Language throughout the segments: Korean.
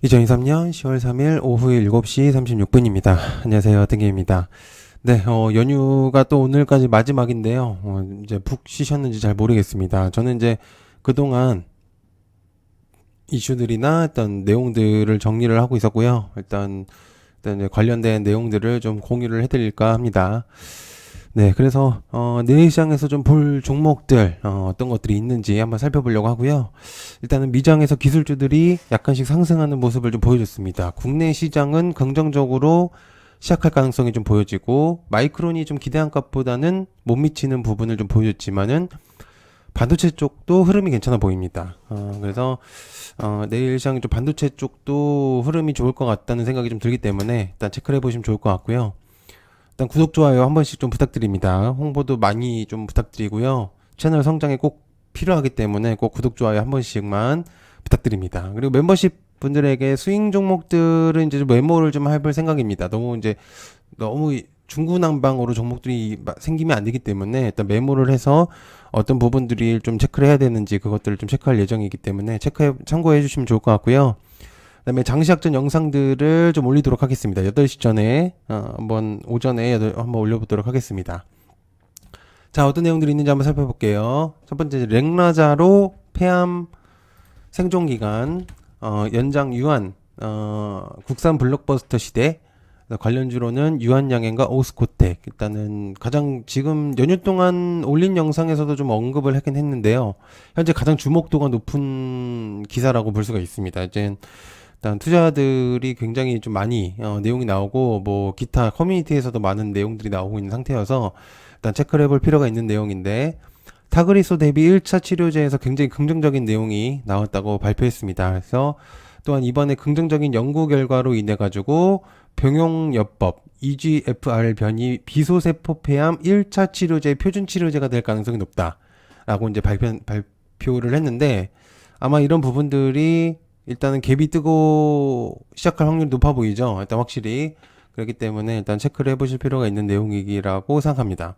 2023년 10월 3일 오후 7시 36분입니다. 안녕하세요. 뜬기입니다. 네, 연휴가 또 오늘까지 마지막인데요. 이제 푹 쉬셨는지 잘 모르겠습니다. 저는 이제 그동안 이슈들이나 어떤 내용들을 정리를 하고 있었고요. 일단 이제 관련된 내용들을 좀 공유를 해드릴까 합니다. 네, 그래서 내일 시장에서 좀 볼 종목들 어떤 것들이 있는지 한번 살펴보려고 하고요. 일단은 미장에서 기술주들이 약간씩 상승하는 모습을 좀 보여줬습니다. 국내 시장은 긍정적으로 시작할 가능성이 좀 보여지고 마이크론이 좀 기대한 값보다는 못 미치는 부분을 좀 보여줬지만은 반도체 쪽도 흐름이 괜찮아 보입니다. 그래서 내일 시장 좀 반도체 쪽도 흐름이 좋을 것 같다는 생각이 좀 들기 때문에 일단 체크를 해보시면 좋을 것 같고요. 일단 구독, 좋아요 한 번씩 좀 부탁드립니다. 홍보도 많이 좀 부탁드리고요. 채널 성장에 꼭 필요하기 때문에 꼭 구독, 좋아요 한 번씩만 부탁드립니다. 그리고 멤버십 분들에게 스윙 종목들은 이제 메모를 좀 해볼 생각입니다. 너무 중구난방으로 종목들이 생기면 안 되기 때문에 일단 메모를 해서 어떤 부분들이 좀 체크를 해야 되는지 그것들을 좀 체크할 예정이기 때문에 참고해 주시면 좋을 것 같고요. 그다음에 장시작전 영상들을 좀 올리도록 하겠습니다. 8시 전에 한번 오전에 한번 올려보도록 하겠습니다. 자, 어떤 내용들이 있는지 한번 살펴볼게요. 첫 번째 랭라자로 폐암 생존기간 연장 유한 국산 블록버스터 시대 관련주로는 유한양행과 오스코텍. 일단은 가장 지금 연휴 동안 올린 영상에서도 좀 언급을 하긴 했는데요. 현재 가장 주목도가 높은 기사라고 볼 수가 있습니다. 이제 일단 투자들이 굉장히 좀 많이 내용이 나오고 뭐 기타 커뮤니티에서도 많은 내용들이 나오고 있는 상태여서 일단 체크를 해볼 필요가 있는 내용인데 타그리소 대비 1차 치료제에서 굉장히 긍정적인 내용이 나왔다고 발표했습니다. 그래서 또한 이번에 긍정적인 연구 결과로 인해 가지고 병용요법 EGFR 변이 비소세포 폐암 1차 치료제 표준 치료제가 될 가능성이 높다라고 이제 발표를 했는데 아마 이런 부분들이 일단은 갭이 뜨고 시작할 확률이 높아 보이죠. 일단 확실히 그렇기 때문에 일단 체크를 해보실 필요가 있는 내용이라고 생각합니다.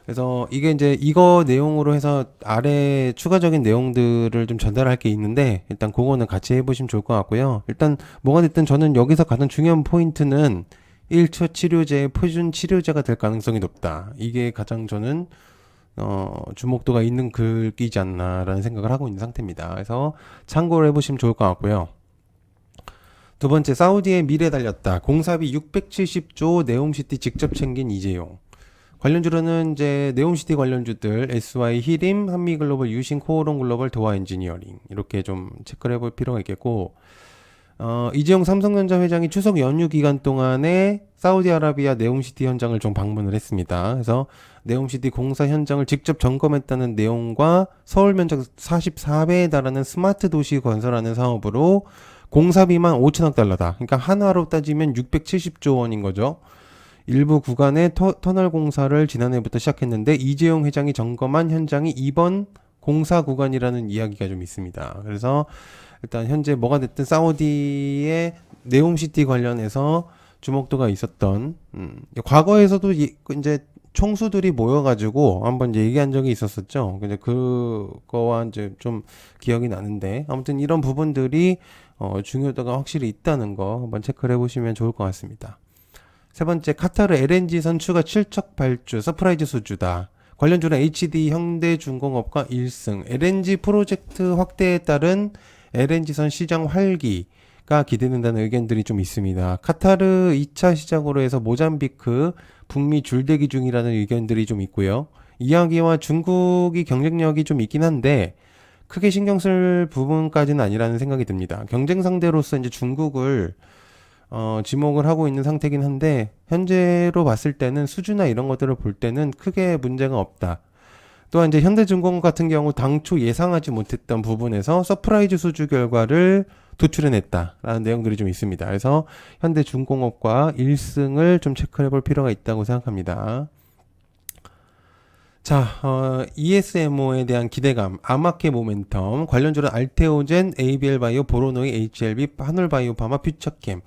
그래서 이게 이제 이거 내용으로 해서 아래 추가적인 내용들을 좀 전달할 게 있는데 일단 그거는 같이 해보시면 좋을 것 같고요. 일단 뭐가 됐든 저는 여기서 가장 중요한 포인트는 1차 치료제의 표준 치료제가 될 가능성이 높다. 이게 가장 저는 주목도가 있는 글귀지 않나라는 생각을 하고 있는 상태입니다. 그래서 참고를 해보시면 좋을 것 같고요. 두 번째, 사우디의 미래 달렸다. 공사비 670조 네옴시티 직접 챙긴 이재용. 관련주로는 이제 네옴시티 관련주들 SY 히림, 한미글로벌, 유신, 코오롱 글로벌, 도화 엔지니어링 이렇게 좀 체크를 해볼 필요가 있겠고 이재용 삼성전자 회장이 추석 연휴 기간 동안에 사우디아라비아 네옴시티 현장을 좀 방문을 했습니다. 그래서 네옴시티 공사 현장을 직접 점검했다는 내용과 서울 면적 44배에 달하는 스마트 도시 건설하는 사업으로 공사비만 5천억 달러다. 그러니까 한화로 따지면 670조 원인 거죠. 일부 구간의 터널 공사를 지난해부터 시작했는데 이재용 회장이 점검한 현장이 이번 공사 구간이라는 이야기가 좀 있습니다. 그래서 일단 현재 뭐가 됐든 사우디의 네옴시티 관련해서 주목도가 있었던 과거에서도 이제 총수들이 모여가지고 한번 이제 얘기한 적이 있었었죠. 근데 그거와 이제 좀 기억이 나는데 아무튼 이런 부분들이 중요도가 확실히 있다는 거 한번 체크를 해보시면 좋을 것 같습니다. 세 번째, 카타르 LNG 선추가 실적 발주 서프라이즈 수주다. 관련주는 HD 현대중공업과 일승 LNG 프로젝트 확대에 따른 LNG선 시장 활기가 기대된다는 의견들이 좀 있습니다. 카타르 2차 시작으로 해서 모잠비크, 북미 줄대기 중이라는 의견들이 좀 있고요. 이야기와 중국이 경쟁력이 좀 있긴 한데 크게 신경 쓸 부분까지는 아니라는 생각이 듭니다. 경쟁 상대로서 이제 중국을 지목을 하고 있는 상태긴 한데 현재로 봤을 때는 수주나 이런 것들을 볼 때는 크게 문제가 없다. 또한 이제 현대중공업 같은 경우 당초 예상하지 못했던 부분에서 서프라이즈 수주 결과를 도출해냈다라는 내용들이 좀 있습니다. 그래서 현대중공업과 일승을 좀 체크해 볼 필요가 있다고 생각합니다. 자, ESMO에 대한 기대감, 아마케 모멘텀, 관련주는 알테오젠, ABL바이오, 보로노이, HLB, 한울바이오파마, 퓨처캠.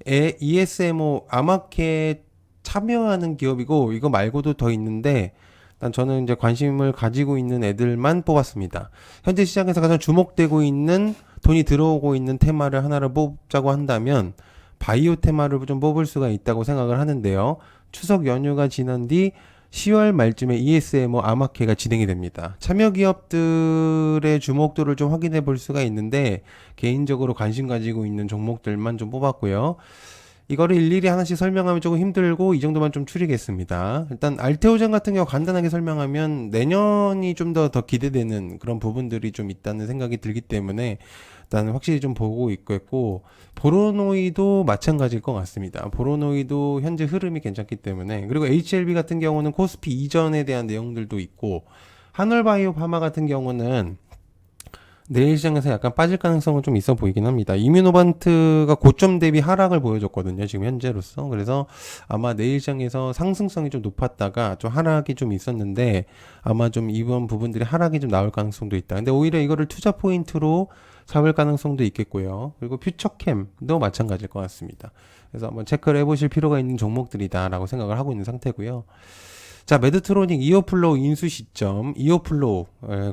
ESMO 아마케 참여하는 기업이고 이거 말고도 더 있는데 일단 저는 이제 관심을 가지고 있는 애들만 뽑았습니다. 현재 시장에서 가장 주목되고 있는 돈이 들어오고 있는 테마를 하나를 뽑자고 한다면 바이오 테마를 좀 뽑을 수가 있다고 생각을 하는데요. 추석 연휴가 지난 뒤 10월 말쯤에 ESMO 암학회가 진행이 됩니다. 참여 기업들의 주목도를 좀 확인해 볼 수가 있는데 개인적으로 관심 가지고 있는 종목들만 좀 뽑았고요. 이거를 일일이 하나씩 설명하면 조금 힘들고 이 정도만 좀 추리겠습니다. 일단 알테오젠 같은 경우 간단하게 설명하면 내년이 좀 더 기대되는 그런 부분들이 좀 있다는 생각이 들기 때문에 일단 확실히 좀 보고 있겠고, 보로노이도 마찬가지일 것 같습니다. 보로노이도 현재 흐름이 괜찮기 때문에, 그리고 HLB 같은 경우는 코스피 이전에 대한 내용들도 있고, 한올바이오 파마 같은 경우는 내일 시장에서 약간 빠질 가능성은 좀 있어 보이긴 합니다. 이뮤노반트가 고점 대비 하락을 보여줬거든요, 지금 현재로서. 그래서 아마 내일 시장에서 상승성이 좀 높았다가 좀 하락이 좀 있었는데 아마 좀 이번 부분들이 하락이 좀 나올 가능성도 있다. 근데 오히려 이거를 투자 포인트로 잡을 가능성도 있겠고요. 그리고 퓨처캠도 마찬가지일 것 같습니다. 그래서 한번 체크를 해보실 필요가 있는 종목들이다라고 생각을 하고 있는 상태고요. 자, 메드트로닉 이어플로우 인수 시점, 이어플로우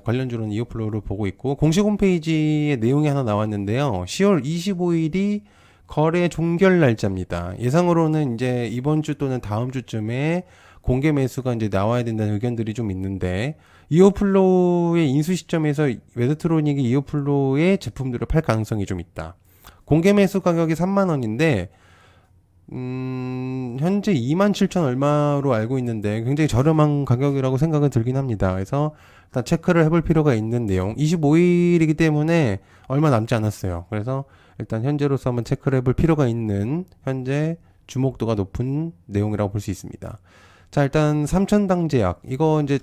관련주로는 이어플로우를 보고 있고, 공식 홈페이지에 내용이 하나 나왔는데요. 10월 25일이 거래 종결 날짜입니다. 예상으로는 이제 이번 주 또는 다음 주쯤에 공개 매수가 이제 나와야 된다는 의견들이 좀 있는데, 이어플로우의 인수 시점에서 메드트로닉이 이어플로우의 제품들을 팔 가능성이 좀 있다. 공개 매수 가격이 3만 원인데 현재 27,000 얼마로 알고 있는데 굉장히 저렴한 가격이라고 생각은 들긴 합니다. 그래서 일단 체크를 해볼 필요가 있는 내용. 25일이기 때문에 얼마 남지 않았어요. 그래서 일단 현재로서 한번 체크를 해볼 필요가 있는 현재 주목도가 높은 내용이라고 볼 수 있습니다. 자, 일단 삼천당제약. 이거 이제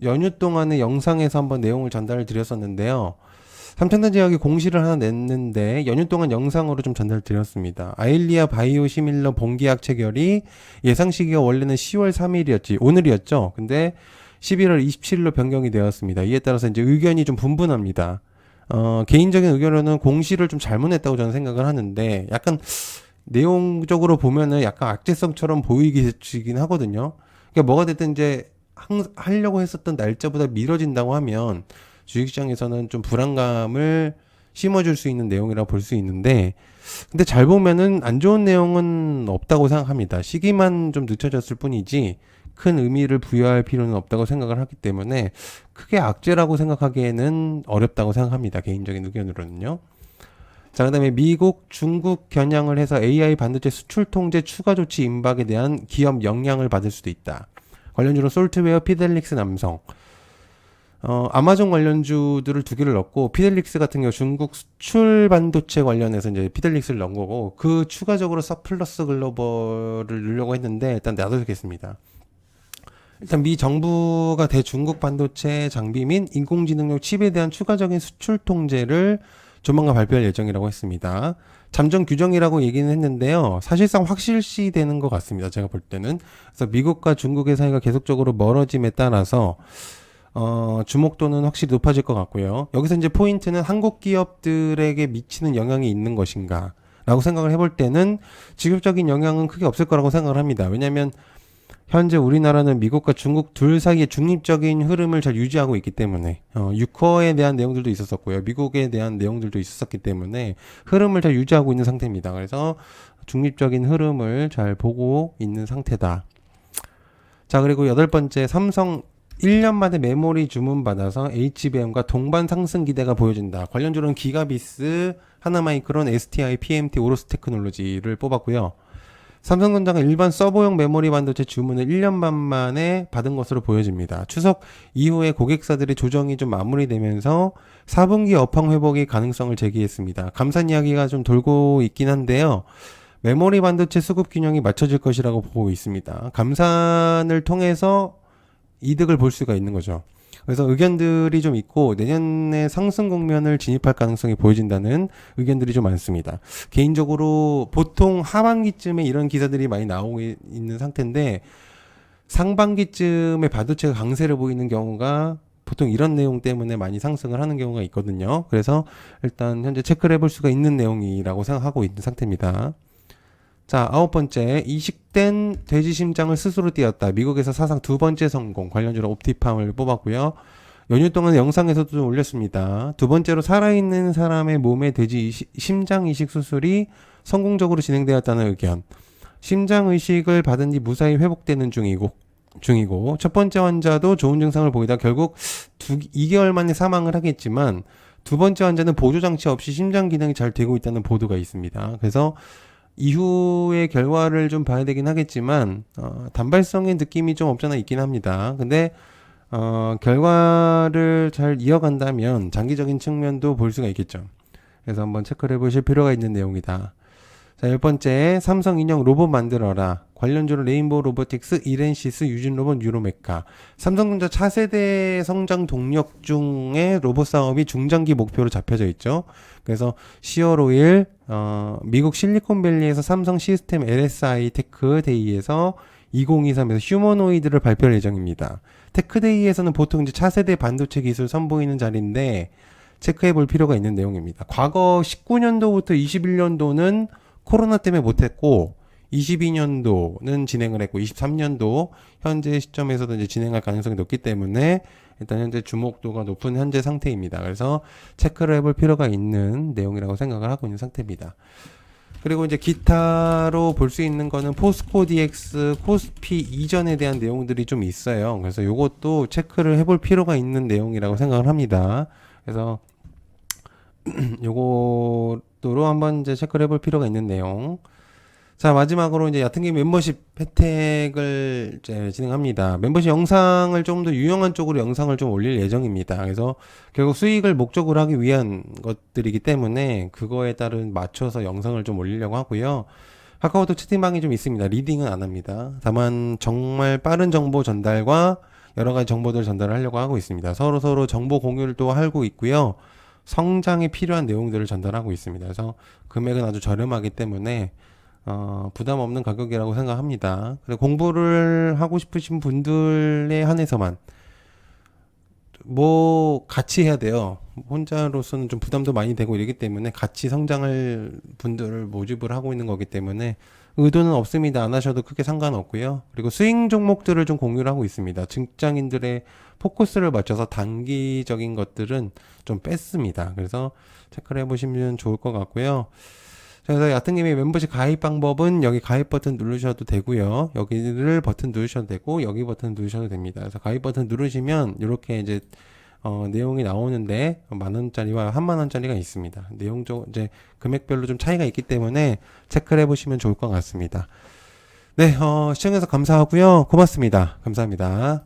연휴 동안에 영상에서 한번 내용을 전달을 드렸었는데요. 삼천당제약이 공시를 하나 냈는데 연휴 동안 영상으로 좀 전달 드렸습니다. 아일리아 바이오 시밀러 본계약 체결이 예상 시기가 원래는 10월 3일이었지 오늘이었죠. 근데 11월 27일로 변경이 되었습니다. 이에 따라서 이제 의견이 좀 분분합니다. 개인적인 의견으로는 공시를 좀 잘못했다고 저는 생각을 하는데, 약간 내용적으로 보면은 약간 악재성처럼 보이긴 하거든요. 그러니까 뭐가 됐든 이제 하려고 했었던 날짜보다 미뤄진다고 하면 주식시장에서는 좀 불안감을 심어줄 수 있는 내용이라고 볼 수 있는데, 근데 잘 보면은 안 좋은 내용은 없다고 생각합니다. 시기만 좀 늦춰졌을 뿐이지 큰 의미를 부여할 필요는 없다고 생각을 하기 때문에 크게 악재라고 생각하기에는 어렵다고 생각합니다. 개인적인 의견으로는요. 자, 그 다음에 미국, 중국 겨냥을 해서 AI 반도체 수출 통제 추가 조치 임박에 대한 기업 영향을 받을 수도 있다. 관련주로 솔트웨어, 피델릭스, 남성. 아마존 관련주들을 두 개를 넣고, 피델릭스 같은 경우 중국 수출 반도체 관련해서 이제 피델릭스를 넣은 거고, 그 추가적으로 서플러스 글로벌을 넣으려고 했는데 일단 놔두겠습니다. 일단 미 정부가 대중국 반도체 장비 및 인공지능용 칩에 대한 추가적인 수출 통제를 조만간 발표할 예정이라고 했습니다. 잠정 규정이라고 얘기는 했는데요. 사실상 확실시 되는 것 같습니다. 제가 볼 때는. 그래서 미국과 중국의 사이가 계속적으로 멀어짐에 따라서 주목도는 확실히 높아질 것 같고요. 여기서 이제 포인트는 한국 기업들에게 미치는 영향이 있는 것인가 라고 생각을 해볼 때는 직접적인 영향은 크게 없을 거라고 생각을 합니다. 왜냐하면 현재 우리나라는 미국과 중국 둘 사이의 중립적인 흐름을 잘 유지하고 있기 때문에 유커에 대한 내용들도 있었었고요. 미국에 대한 내용들도 있었기 때문에 흐름을 잘 유지하고 있는 상태입니다. 그래서 중립적인 흐름을 잘 보고 있는 상태다. 자, 그리고 여덟 번째, 삼성 1년 만에 메모리 주문 받아서 HBM과 동반 상승 기대가 보여진다. 관련주로는 기가비스, 하나마이크론, STI, PMT, 오로스 테크놀로지를 뽑았고요. 삼성전자가 일반 서버용 메모리 반도체 주문을 1년 반 만에 받은 것으로 보여집니다. 추석 이후에 고객사들의 조정이 좀 마무리되면서 4분기 업황 회복의 가능성을 제기했습니다. 감산 이야기가 좀 돌고 있긴 한데요. 메모리 반도체 수급 균형이 맞춰질 것이라고 보고 있습니다. 감산을 통해서 이득을 볼 수가 있는 거죠. 그래서 의견들이 좀 있고 내년에 상승 국면을 진입할 가능성이 보여진다는 의견들이 좀 많습니다. 개인적으로 보통 하반기쯤에 이런 기사들이 많이 나오고 있는 상태인데, 상반기쯤에 반도체가 강세를 보이는 경우가 보통 이런 내용 때문에 많이 상승을 하는 경우가 있거든요. 그래서 일단 현재 체크를 해볼 수가 있는 내용이라고 생각하고 있는 상태입니다. 자, 아홉 번째, 이식된 돼지 심장을 스스로 띄었다. 미국에서 사상 두 번째 성공. 관련주로 옵티팜을 뽑았고요. 연휴 동안 영상에서도 좀 올렸습니다. 두 번째로 살아있는 사람의 몸에 대지 심장 이식 수술이 성공적으로 진행되었다는 의견. 심장 의식을 받은 뒤 무사히 회복되는 중이고 첫 번째 환자도 좋은 증상을 보이다 결국 2개월 만에 사망을 하겠지만 두 번째 환자는 보조장치 없이 심장 기능이 잘 되고 있다는 보도가 있습니다. 그래서 이후의 결과를 좀 봐야 되긴 하겠지만 단발성의 느낌이 좀 없잖아 있긴 합니다. 근데 결과를 잘 이어간다면 장기적인 측면도 볼 수가 있겠죠. 그래서 한번 체크를 해보실 필요가 있는 내용이다. 자, 10번째, 삼성 인형 로봇 만들어라. 관련주로 레인보우 로보틱스, 이렌시스, 유진로봇, 유로메카. 삼성전자 차세대 성장 동력 중에 로봇 사업이 중장기 목표로 잡혀져 있죠. 그래서 10월 5일 미국 실리콘밸리에서 삼성 시스템 LSI 테크 데이에서 2023에서 휴머노이드를 발표할 예정입니다. 테크데이에서는 보통 이제 차세대 반도체 기술 선보이는 자리인데 체크해 볼 필요가 있는 내용입니다. 과거 19년도부터 21년도는 코로나 때문에 못했고 22년도는 진행을 했고 23년도 현재 시점에서도 이제 진행할 가능성이 높기 때문에 일단 현재 주목도가 높은 현재 상태입니다. 그래서 체크를 해볼 필요가 있는 내용이라고 생각을 하고 있는 상태입니다. 그리고 이제 기타로 볼 수 있는 거는 포스코 DX, 코스피 이전에 대한 내용들이 좀 있어요. 그래서 요것도 체크를 해볼 필요가 있는 내용이라고 생각을 합니다. 그래서 요거로 한번 이제 체크를 해볼 필요가 있는 내용. 자, 마지막으로 이제 얕은 게임 멤버십 혜택을 이제 진행합니다. 멤버십 영상을 좀 더 유용한 쪽으로 영상을 좀 올릴 예정입니다. 그래서 결국 수익을 목적으로 하기 위한 것들이기 때문에 그거에 따른 맞춰서 영상을 좀 올리려고 하고요. 카카오톡 채팅방이 좀 있습니다. 리딩은 안 합니다. 다만 정말 빠른 정보 전달과 여러 가지 정보들을 전달을 하려고 하고 있습니다. 서로 정보 공유를 또 하고 있고요. 성장에 필요한 내용들을 전달하고 있습니다. 그래서 금액은 아주 저렴하기 때문에 부담 없는 가격이라고 생각합니다. 그래서 공부를 하고 싶으신 분들에 한해서만 뭐 같이 해야 돼요. 혼자로서는 좀 부담도 많이 되고 이러기 때문에 같이 성장할 분들을 모집을 하고 있는 거기 때문에 의도는 없습니다. 안 하셔도 크게 상관없고요. 그리고 스윙 종목들을 좀 공유를 하고 있습니다. 직장인들의 포커스를 맞춰서 단기적인 것들은 좀 뺐습니다. 그래서 체크를 해보시면 좋을 것 같고요. 그래서 얕은님의 멤버십 가입 방법은 여기 가입 버튼 누르셔도 되고요. 여기를 버튼 누르셔도 되고 여기 버튼 누르셔도 됩니다. 그래서 가입 버튼 누르시면 이렇게 이제 내용이 나오는데 10,000원짜리와 10,000원짜리가 있습니다. 내용적 이제 금액별로 좀 차이가 있기 때문에 체크를 해보시면 좋을 것 같습니다. 네, 시청해서 감사하고요. 고맙습니다. 감사합니다.